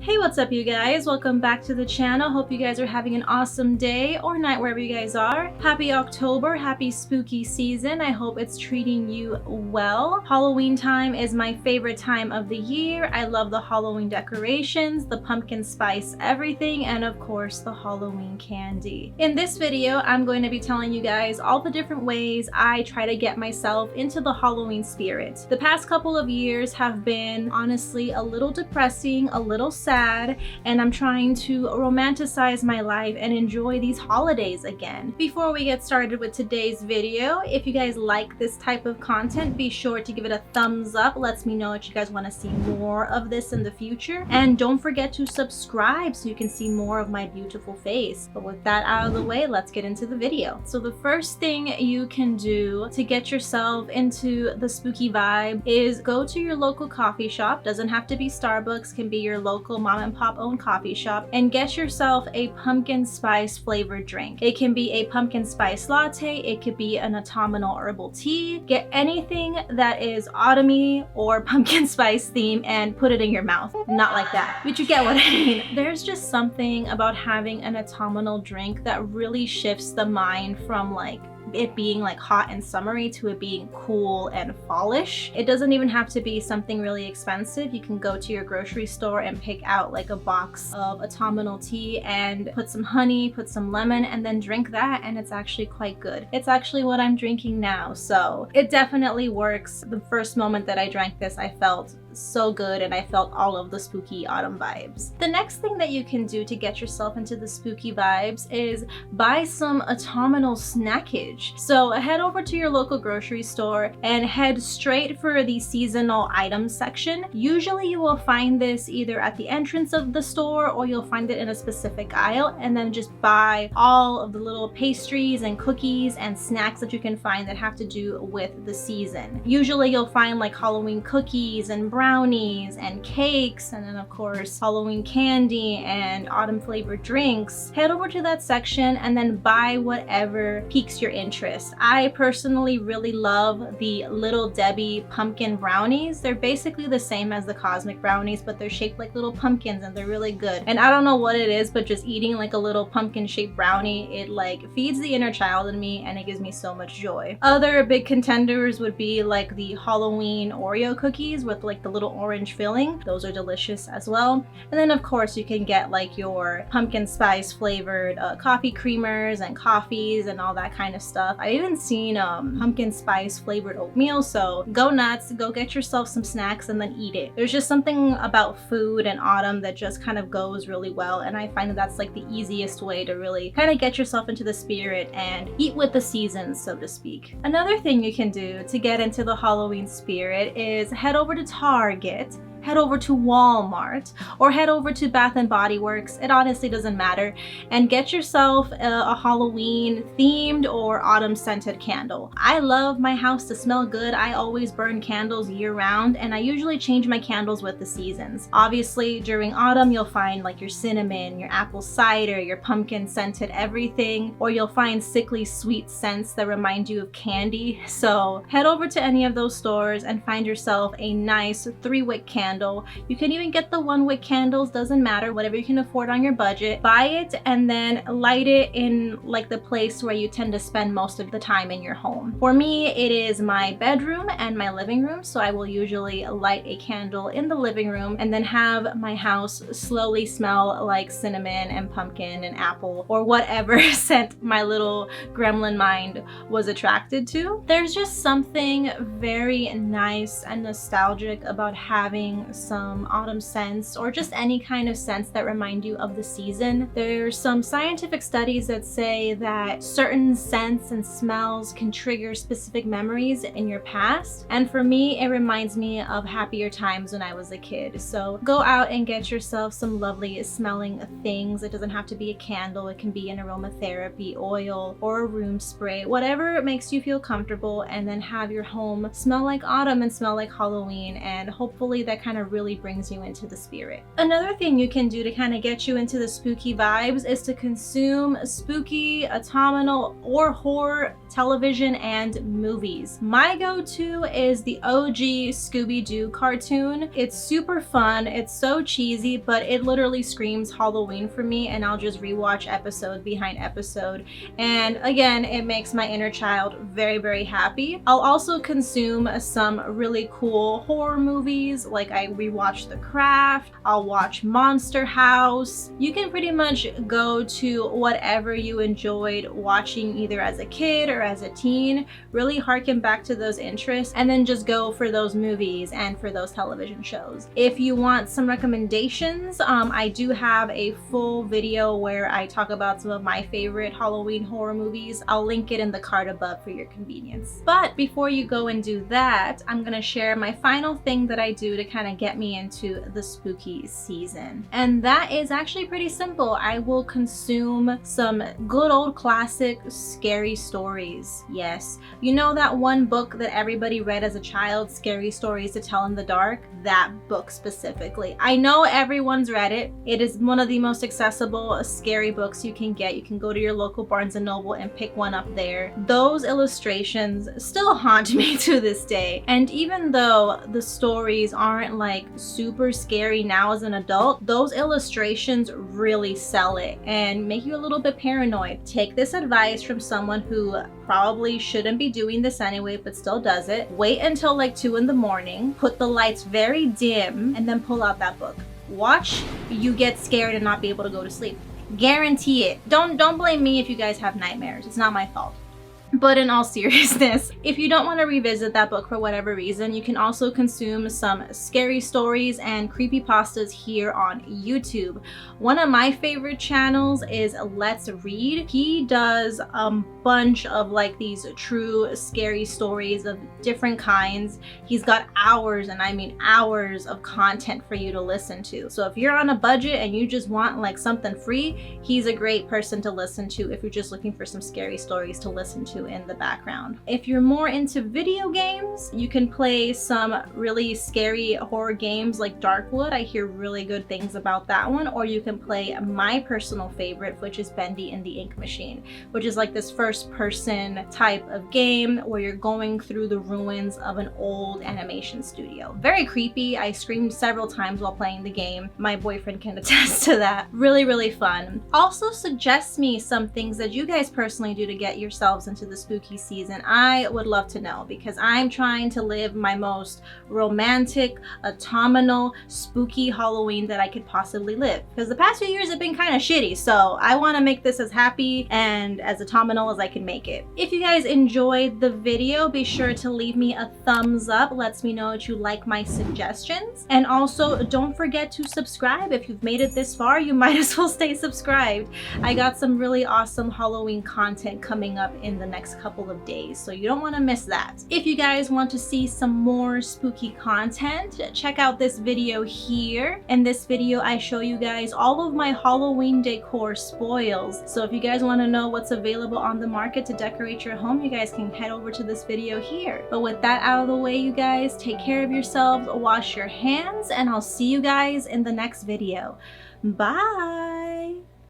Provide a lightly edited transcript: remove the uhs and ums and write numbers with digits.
Hey, what's up you guys? Welcome back to the channel. Hope you guys are having an awesome day or night wherever you guys are. Happy October, happy spooky season. I hope it's treating you well. Halloween time is my favorite time of the year. I love the Halloween decorations, the pumpkin spice everything, and of course the Halloween candy. In this video, I'm going to be telling you guys all the different ways I try to get myself into the Halloween spirit. The past couple of years have been honestly a little depressing, a little sad, and I'm trying to romanticize my life and enjoy these holidays again. Before we get started with today's video, if you guys like this type of content, be sure to give it a thumbs up. Lets me know that you guys want to see more of this in the future. And don't forget to subscribe so you can see more of my beautiful face. But with that out of the way, let's get into the video. So the first thing you can do to get yourself into the spooky vibe is go to your local coffee shop. Doesn't have to be Starbucks, can be your local mom and pop owned coffee shop, and get yourself a pumpkin spice flavored drink. It can be a pumpkin spice latte, it could be an autumnal herbal tea. Get anything that is autumny or pumpkin spice theme and put it in your mouth. Not like that, but you get what I mean. There's just something about having an autumnal drink that really shifts the mind from like it being like hot and summery to it being cool and fallish. It doesn't even have to be something really expensive. You can go to your grocery store and pick out like a box of autumnal tea and put some honey, put some lemon, and then drink that, and it's actually quite good. It's actually what I'm drinking now, so it definitely works. The first moment that I drank this, I felt so good and I felt all of the spooky autumn vibes. The next thing that you can do to get yourself into the spooky vibes is buy some autumnal snackage. So head over to your local grocery store and head straight for the seasonal items section. Usually you will find this either at the entrance of the store or you'll find it in a specific aisle, and then just buy all of the little pastries and cookies and snacks that you can find that have to do with the season. Usually you'll find like Halloween cookies and brownies and cakes, and then of course Halloween candy and autumn flavored drinks. Head over to that section and then buy whatever piques your interest. I personally really love the Little Debbie pumpkin brownies. They're basically the same as the cosmic brownies, but they're shaped like little pumpkins and they're really good. And I don't know what it is, but just eating like a little pumpkin shaped brownie, it like feeds the inner child in me and it gives me so much joy. Other big contenders would be like the Halloween Oreo cookies with like the little orange filling. Those are delicious as well. And then of course you can get like your pumpkin spice flavored coffee creamers and coffees and all that kind of stuff. I've even seen pumpkin spice flavored oatmeal, so go nuts, go get yourself some snacks and then eat it. There's just something about food and autumn that just kind of goes really well, and I find that that's like the easiest way to really kind of get yourself into the spirit and eat with the seasons, so to speak. Another thing you can do to get into the Halloween spirit is head over to Target, head over to Walmart, or head over to Bath and Body Works. It honestly doesn't matter, and get yourself a Halloween themed or autumn scented candle. I love my house to smell good. I always burn candles year round, and I usually change my candles with the seasons. Obviously during autumn you'll find like your cinnamon, your apple cider, your pumpkin scented everything, or you'll find sickly sweet scents that remind you of candy. So head over to any of those stores and find yourself a nice 3-wick candle. You can even get the 1-wick candles, doesn't matter, whatever you can afford on your budget. Buy it and then light it in like the place where you tend to spend most of the time in your home. For me, it is my bedroom and my living room, so I will usually light a candle in the living room and then have my house slowly smell like cinnamon and pumpkin and apple or whatever scent my little gremlin mind was attracted to. There's just something very nice and nostalgic about having some autumn scents or just any kind of scents that remind you of the season. There's some scientific studies that say that certain scents and smells can trigger specific memories in your past, and for me it reminds me of happier times when I was a kid. So go out and get yourself some lovely smelling things. It doesn't have to be a candle, it can be an aromatherapy oil or a room spray, whatever makes you feel comfortable, and then have your home smell like autumn and smell like Halloween, and hopefully that kind kind of really brings you into the spirit. Another thing you can do to kind of get you into the spooky vibes is to consume spooky, autumnal, or horror television and movies. My go-to is the OG Scooby-Doo cartoon. It's super fun, it's so cheesy, but it literally screams Halloween for me, and I'll just rewatch episode behind episode. And again, it makes my inner child very, very happy. I'll also consume some really cool horror movies, like I rewatched The Craft, I'll watch Monster House. You can pretty much go to whatever you enjoyed watching either as a kid or as a teen, really harken back to those interests, and then just go for those movies and for those television shows. If you want some recommendations, I do have a full video where I talk about some of my favorite Halloween horror movies. I'll link it in the card above for your convenience. But before you go and do that, I'm gonna share my final thing that I do to kind of get me into the spooky season. And that is actually pretty simple. I will consume some good old classic scary stories. Yes, you know that one book that everybody read as a child, Scary Stories to Tell in the Dark? That book specifically. I know everyone's read it. It is one of the most accessible scary books you can get. You can go to your local Barnes & Noble and pick one up there. Those illustrations still haunt me to this day. And even though the stories aren't like super scary now as an adult, those illustrations really sell it and make you a little bit paranoid. Take this advice from someone who probably shouldn't be doing this anyway, but still does it. Wait until like 2 in the morning, put the lights very dim, and then pull out that book. Watch you get scared and not be able to go to sleep. Guarantee it. Don't blame me if you guys have nightmares. It's not my fault. But in all seriousness, if you don't want to revisit that book for whatever reason, you can also consume some scary stories and creepypastas here on YouTube. One of my favorite channels is Let's Read. He does a bunch of like these true scary stories of different kinds. He's got hours, and I mean hours, of content for you to listen to. So if you're on a budget and you just want like something free, he's a great person to listen to if you're just looking for some scary stories to listen to in the background. If you're more into video games, you can play some really scary horror games like Darkwood. I hear really good things about that one. Or you can play my personal favorite, which is Bendy and the Ink Machine, which is like this first person type of game where you're going through the ruins of an old animation studio. Very creepy. I screamed several times while playing the game. My boyfriend can attest to that. Really, really fun. Also suggest me some things that you guys personally do to get yourselves into the spooky season. I would love to know, because I'm trying to live my most romantic, autumnal, spooky Halloween that I could possibly live. Because the past few years have been kind of shitty, so I want to make this as happy and as autumnal as I can make it. If you guys enjoyed the video, be sure to leave me a thumbs up. Lets me know that you like my suggestions. And also, don't forget to subscribe. If you've made it this far, you might as well stay subscribed. I got some really awesome Halloween content coming up in the next couple of days, so you don't want to miss that. If you guys want to see some more spooky content, check out this video here. In this video, I show you guys all of my Halloween decor spoils. So if you guys want to know what's available on the market to decorate your home, you guys can head over to this video here. But with that out of the way, you guys, take care of yourselves, wash your hands, and I'll see you guys in the next video. Bye!